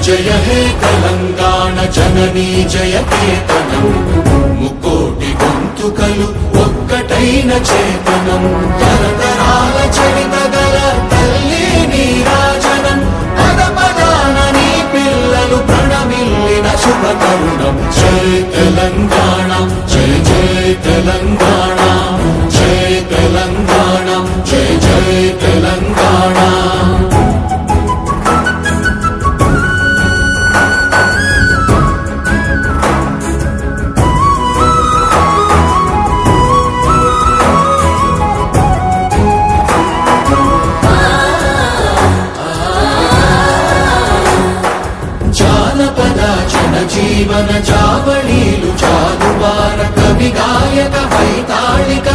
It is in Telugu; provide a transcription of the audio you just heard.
జయ హే తెలంగాణ జననీ జయ కేతనం ముక్కోటి గొంతుకలు ఒక్కటైన చేతనం తరతరాల చరిత గల తల్లి నీరాజనం పద పదాన నీ పిల్లలు ప్రణమిల్లిన శుభ తరుణం జయ తెలంగాణ జయ జయ తెలంగాణ జయ తెలంగాణ జయ జయ తెలంగాణ జీవన జావళీలు చాలువార కవి గాయక వైతాళిక